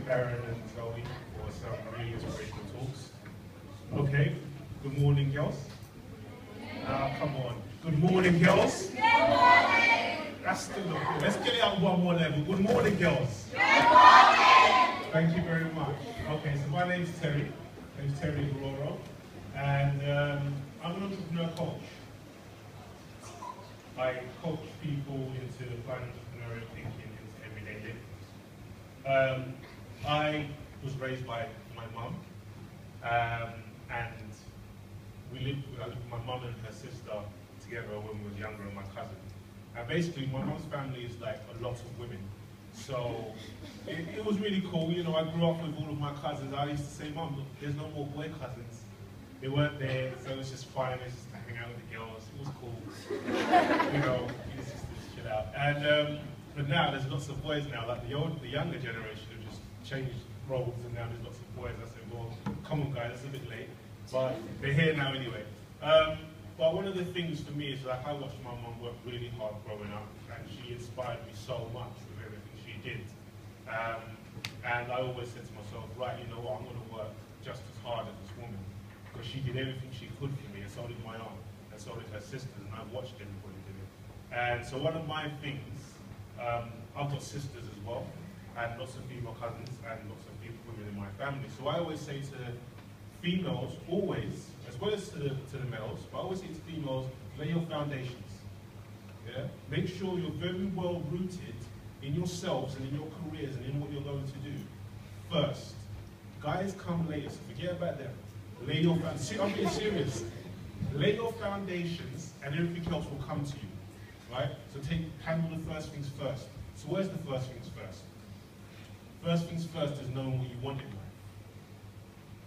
Aaron and Zoe for some really inspirational talks. Okay, good morning, girls. Come on. Good morning, girls. Good morning. That's still not good. Let's get it up one more level. Good morning, girls. Good morning. Thank you very much. Okay, so my name's Terry. My name's Terry Igharoro, and I'm an entrepreneur coach. I coach people into applying entrepreneurial thinking into everyday living. I was raised by my mum, and I lived with my mum and her sister together when we were younger, and my cousin. And basically, my mum's family is like a lot of women. So it was really cool. You know, I grew up with all of my cousins. I used to say, Mum, look, there's no more boy cousins. They weren't there, so it was just fun. It was just to hang out with the girls. It was cool. You know, you just chill out. And but now there's lots of boys now. Like the younger generation have just changed roles, and now there's lots of boys. I said, well, come on, guys, it's a bit late, but they're here now anyway. But one of the things for me is like I watched my mum work really hard growing up, and she inspired me so much with everything she did. And I always said to myself, right, you know what, I'm going to work just as hard as this woman, because she did everything she could for me, and so did my aunt, and so did her sisters, and I've watched everybody do it. And so one of my things, I've got sisters as well, and lots of female cousins, and lots of women in my family. So I always say to females, always, as well as to the males, but I always say to females, lay your foundations. Yeah? Make sure you're very well rooted in yourselves and in your careers and in what you're going to do first. Guys come later, so forget about them. Lay your foundations. I'm being serious. Lay your foundations and everything else will come to you. Right? So handle the first things first. So where's the first things first? First things first is knowing what you want in life.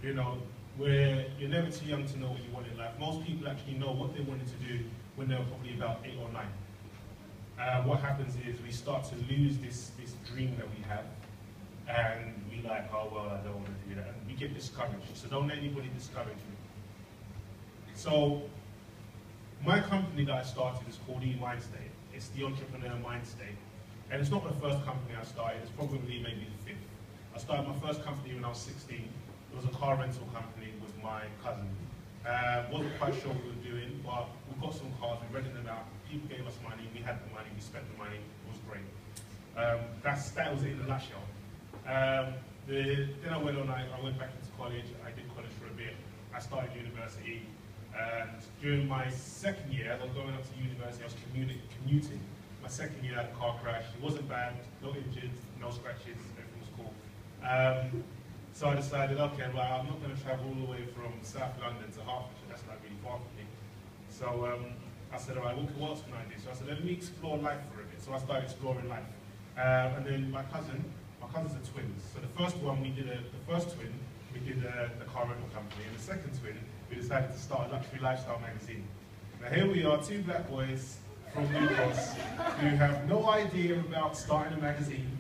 You know, where you're never too young to know what you want in life. Most people actually know what they wanted to do when they were probably about 8 or 9. What happens is we start to lose this dream that we have, and we like, oh well, I don't want to do that, and we get discouraged. So don't let anybody discourage you. So my company that I started is called eMindState. It's the Entrepreneur Mindstate, and it's not the first company I started. It's probably maybe the 5th. I started my first company when I was 16. It was a car rental company with my cousin. Wasn't quite sure what we were doing, but we got some cars, we rented them out, people gave us money, we had the money, we spent the money, it was great. That was it in a nutshell. Then I went back into college, I did college for a bit, I started university, and during my second year, as I was going up to university, I was commuting. My second year I had a car crash, it wasn't bad, no injured, no scratches, everything was cool. So I decided, okay, well, I'm not going to travel all the way from South London to Hertfordshire, that's not really far from me. So I said, all right, what else can I do? So I said, let me explore life for a bit. So I started exploring life. And then my cousins are twins. So the first twin, we did the car rental company, and the second twin, we decided to start a luxury lifestyle magazine. Now here we are, 2 black boys from Newcastle who have no idea about starting a magazine.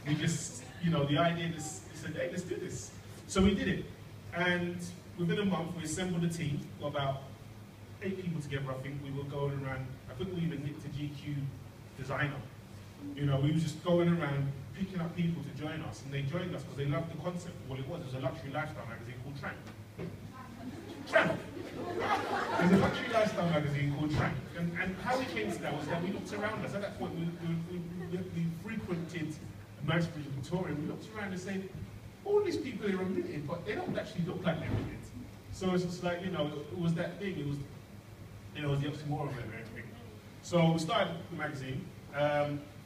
We just, you know, the idea is, said, hey, let's do this. So we did it. And within a month, we assembled a team, got about 8 people together, I think. We were going around, I think we even nicked a GQ designer. You know, we were just going around picking up people to join us, and they joined us because they loved the concept of what it was. It was a luxury lifestyle magazine called Trank. Trank! There's a luxury lifestyle magazine called Trank. And how we came to that was that we looked around us. At that point, we frequented Knightsbridge and Victoria, and we looked around and said, all these people here are minted, but they don't actually look like they're minted. So it's just like, you know, it was that thing, it was, you know, it was the oxymoron of everything. So we started the magazine.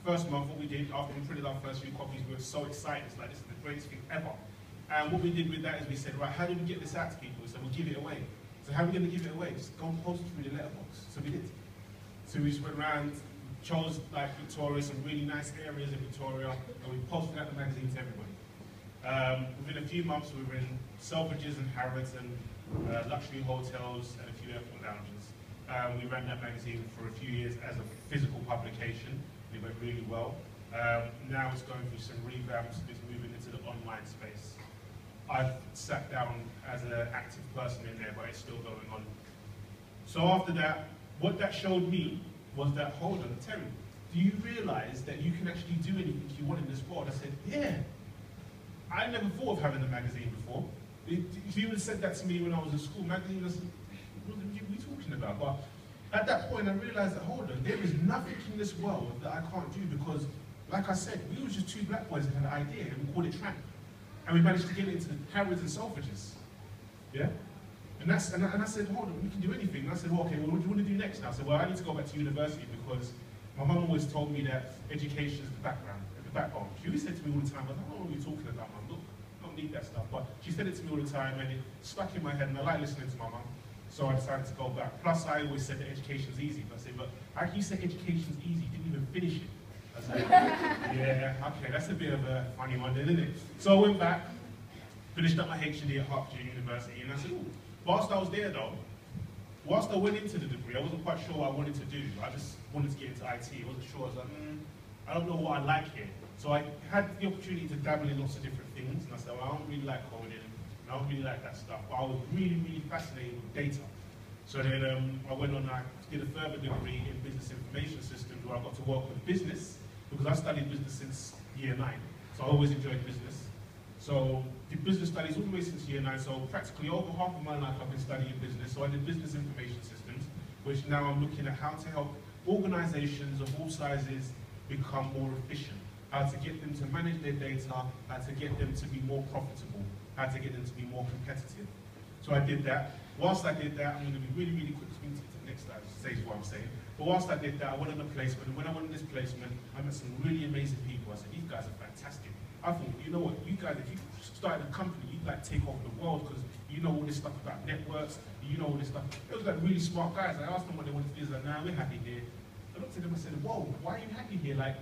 First month, what we did, after we printed our first few copies, we were so excited. It's like, this is the greatest thing ever. And what we did with that is we said, right, how do we get this out to people? So we'll give it away. So how are we going to give it away? Just go and post it through the letterbox. So we did. So we just went around, chose like Victoria, some really nice areas in Victoria, and we posted out the magazine to everybody. Within a few months, we were in Selfridges and Harrods and luxury hotels and a few airport lounges. We ran that magazine for a few years as a physical publication. It went really well. Now it's going through some revamps, it's moving into the online space. I've sat down as an active person in there, but it's still going on. So after that, what that showed me was that, hold on, Terry, do you realize that you can actually do anything you want in this world? I said, yeah. I never thought of having a magazine before. If you would have said that to me when I was in school, magazine, I said, what are you talking about? But at that point, I realized that, hold on, there is nothing in this world that I can't do because, like I said, we were just two black boys that had an idea and we called it tramp. And we managed to get it into Harrods and Selfridges. Yeah? And I said, hold on, we can do anything. And I said, well, okay, well, what do you want to do next? And I said, well, I need to go back to university because my mum always told me that education is the background, the backbone. She always said to me all the time, I don't know what you're talking about, mum. Look, I don't need that stuff. But she said it to me all the time and it stuck in my head and I like listening to my mum. So I decided to go back. Plus, I always said that education's easy. But I said, but how can you say education's easy? You didn't even finish it. I was like, yeah, okay, that's a bit of a funny one then, isn't it? So I went back, finished up my HND at Hertfordshire University, and I said, ooh, whilst I was there though, whilst I went into the degree, I wasn't quite sure what I wanted to do. I just wanted to get into IT. I wasn't sure. I was like, I don't know what I like here. So I had the opportunity to dabble in lots of different things, and I said, well, I don't really like coding. I don't really like that stuff, but I was really, really fascinated with data. So then I went on, I did a further degree in business information systems where I got to work with business because I studied business since year 9. So I always enjoyed business. So did business studies all the way since year 9. So practically over half of my life I've been studying business. So I did business information systems, which now I'm looking at how to help organizations of all sizes become more efficient, how to get them to manage their data, how to get them to be more profitable, how to get them to be more competitive. So I did that. Whilst I did that, I'm going to be really, really quick to get to the next stage of what I'm saying. But whilst I did that, I went on a placement, and when I went on this placement, I met some really amazing people. I said, these guys are fantastic. I thought, you know what, you guys, if you started a company, you'd like take over the world because you know all this stuff about networks, you know all this stuff. It was like really smart guys. I asked them what they wanted to do. They was like, nah, we're happy here. I looked at them and said, whoa, why are you happy here? Like,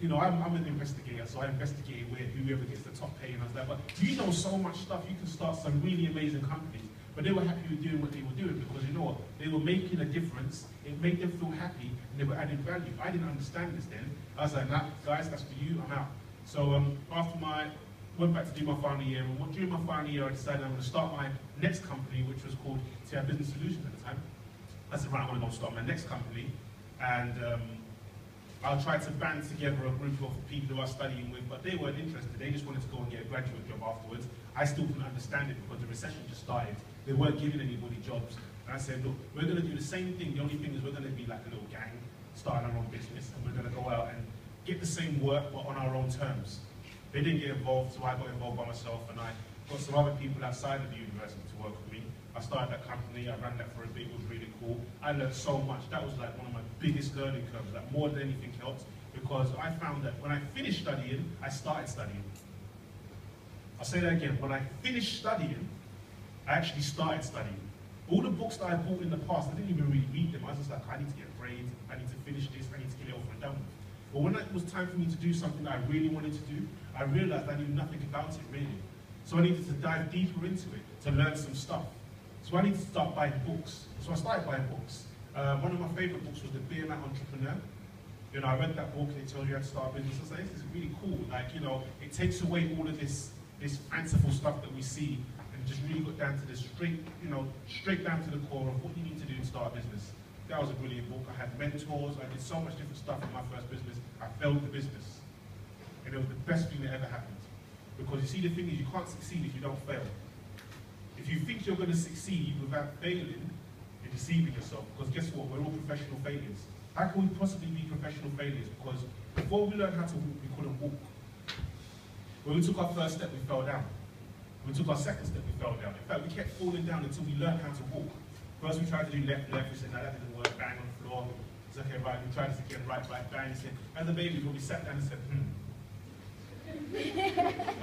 you know, I'm an investigator, so I investigated where whoever gets the top pay, and I was like, but you know so much stuff, you can start some really amazing companies. But they were happy with doing what they were doing because, you know what, they were making a difference, it made them feel happy, and they were adding value. I didn't understand this then. I was like, nah, guys, that's for you, I'm out. So after went back to do my final year, and during my final year, I decided I'm going to start my next company, which was called TI Business Solutions at the time. I said, right, I'm going to go start my next company, and I'll try to band together a group of people who I was studying with, but they weren't interested. They just wanted to go and get a graduate job afterwards. I still couldn't understand it because the recession just started. They weren't giving anybody jobs. And I said, look, we're going to do the same thing. The only thing is we're going to be like a little gang, starting our own business, and we're going to go out and get the same work, but on our own terms. They didn't get involved, so I got involved by myself, and I got some other people outside of the university to work with me. I started that company, I ran that for a bit, it was really cool. I learned so much. That was like one of my biggest learning curves, like more than anything else, because I found that when I finished studying, I started studying. I'll say that again. When I finished studying, I actually started studying. All the books that I bought in the past, I didn't even really read them. I was just like, I need to get grades, I need to finish this, I need to get it over and done with. But when it was time for me to do something that I really wanted to do, I realized I knew nothing about it really. So I needed to dive deeper into it to learn some stuff. So I needed to start buying books. So I started buying books. One of my favorite books was The Beer Mat Entrepreneur. You know, I read that book and it tells you how to start a business. I was like, this is really cool. Like, you know, it takes away all of this fanciful stuff that we see and just really got down to the straight down to the core of what you need to do to start a business. That was a brilliant book. I had mentors. I did so much different stuff in my first business. I failed the business. And it was the best thing that ever happened. Because you see, the thing is, you can't succeed if you don't fail. If you think you're going to succeed without failing, you're deceiving yourself. Because guess what? We're all professional failures. How can we possibly be professional failures? Because before we learned how to walk, we couldn't walk. When we took our first step, we fell down. When we took our second step, we fell down. In fact, we kept falling down until we learned how to walk. First, we tried to do left, we said, no, that didn't work, bang on the floor. It's okay, right, we tried this again, right, bang. Said, as a baby, when we sat down and said,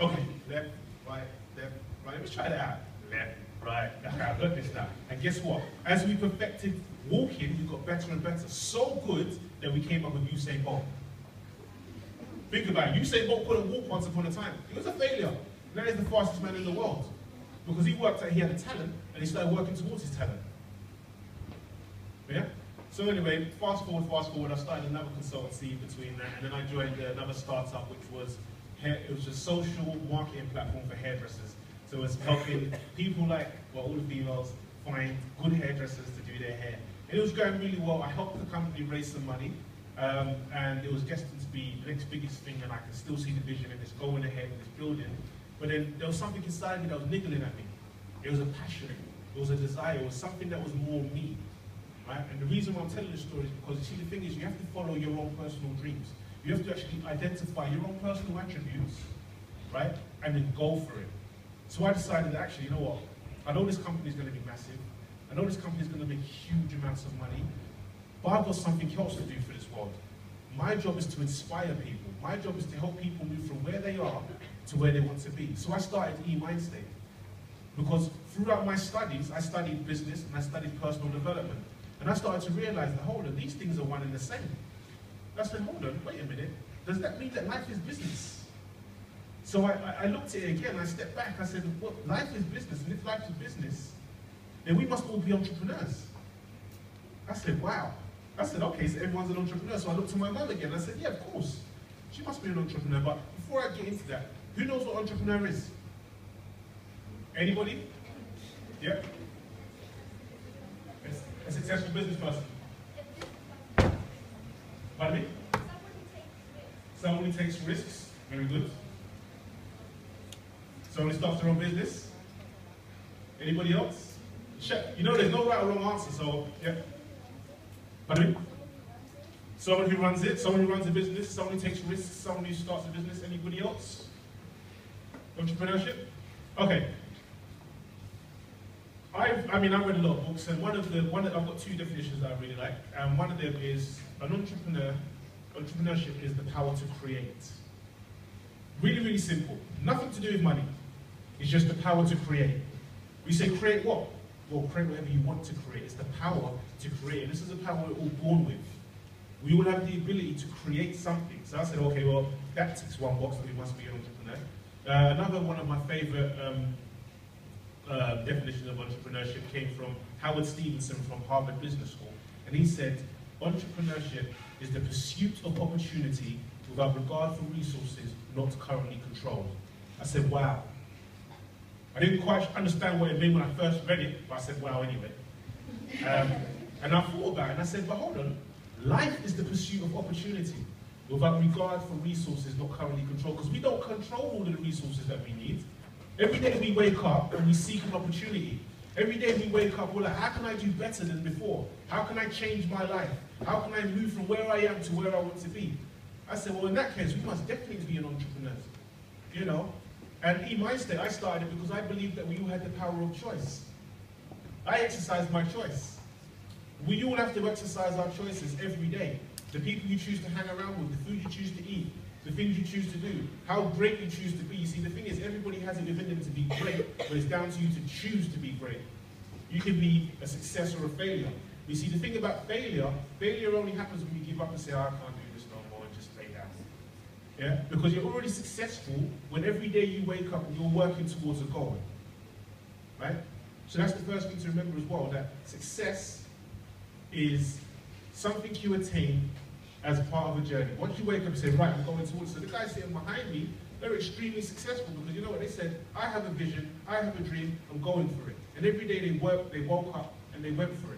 okay, left, right, let's try that out. Left, right, okay, I've got this now. And guess what? As we perfected walking, we got better and better. So good that we came up with Usain Bolt. Think about it, Usain Bolt couldn't walk once upon a time. He was a failure. Now he's the fastest man in the world. Because he had a talent, and he started working towards his talent. Yeah? So anyway, fast forward, I started another consultancy between that, and then I joined another startup, which was a social marketing platform for hairdressers. So it was helping people like, well, all the females find good hairdressers to do their hair. And it was going really well. I helped the company raise some money, and it was destined to be the next biggest thing, and I can still see the vision, and it's going ahead, and it's building. But then there was something inside me that was niggling at me. It was a passion, it was a desire, it was something that was more me. Right? And the reason why I'm telling this story is because, you see, the thing is, you have to follow your own personal dreams. You have to actually identify your own personal attributes, right? And then go for it. So I decided that, actually, you know what? I know this company is going to be massive. I know this company is going to make huge amounts of money. But I've got something else to do for this world. My job is to inspire people. My job is to help people move from where they are to where they want to be. So I started eMindstate. Because throughout my studies, I studied business and I studied personal development. And I started to realize that, hold on, these things are one and the same. I said, hold on, wait a minute. Does that mean that life is business? So I looked at it again, I stepped back, I said, well, life is business, and if life is business, then we must all be entrepreneurs. I said, wow. I said, okay, so everyone's an entrepreneur. So I looked to my mum again, I said, yeah, of course. She must be an entrepreneur, but before I get into that, who knows what entrepreneur is? Anybody? Yeah? A successful business person. Pardon me? Someone who takes risks. Very good. Someone who starts their own business. Anybody else? You know there's no right or wrong answer, so yeah. Pardon me? Someone who runs it, someone who runs a business, someone who takes risks, someone who starts a business. Anybody else? Entrepreneurship? Okay. I've read a lot of books, and I've got two definitions that I really like. And one of them is entrepreneurship is the power to create. Really, really simple. Nothing to do with money. It's just the power to create. We say create what? Well, create whatever you want to create. It's the power to create. And this is a power we're all born with. We all have the ability to create something. So I said, okay, well, that ticks one box, that we must be an entrepreneur. Another one of my favorite definition of entrepreneurship came from Howard Stevenson from Harvard Business School. And he said, entrepreneurship is the pursuit of opportunity without regard for resources not currently controlled. I said, wow. I didn't quite understand what it meant when I first read it, but I said, wow, anyway. And I thought about it, and I said, but hold on. Life is the pursuit of opportunity without regard for resources not currently controlled, because we don't control all of the resources that we need. Every day we wake up and we seek an opportunity. Every day we wake up, we're like, how can I do better than before? How can I change my life? How can I move from where I am to where I want to be? I said, well, in that case, we must definitely be an entrepreneur. You know? And eMindstate, I started it because I believed that we all had the power of choice. I exercised my choice. We all have to exercise our choices every day. The people you choose to hang around with, the food you choose to eat, the things you choose to do, how great you choose to be. You see, the thing is, everybody has it within them to be great, but it's down to you to choose to be great. You can be a success or a failure. You see, the thing about failure only happens when you give up and say, oh, I can't do this no more, and just lay down. Yeah? Because you're already successful when every day you wake up and you're working towards a goal. Right? So that's the first thing to remember as well, that success is something you attain as part of a journey. Once you wake up and say, right, I'm going towards it. So the guys sitting behind me, they're extremely successful because you know what they said? I have a vision, I have a dream, I'm going for it. And every day they woke up and they went for it.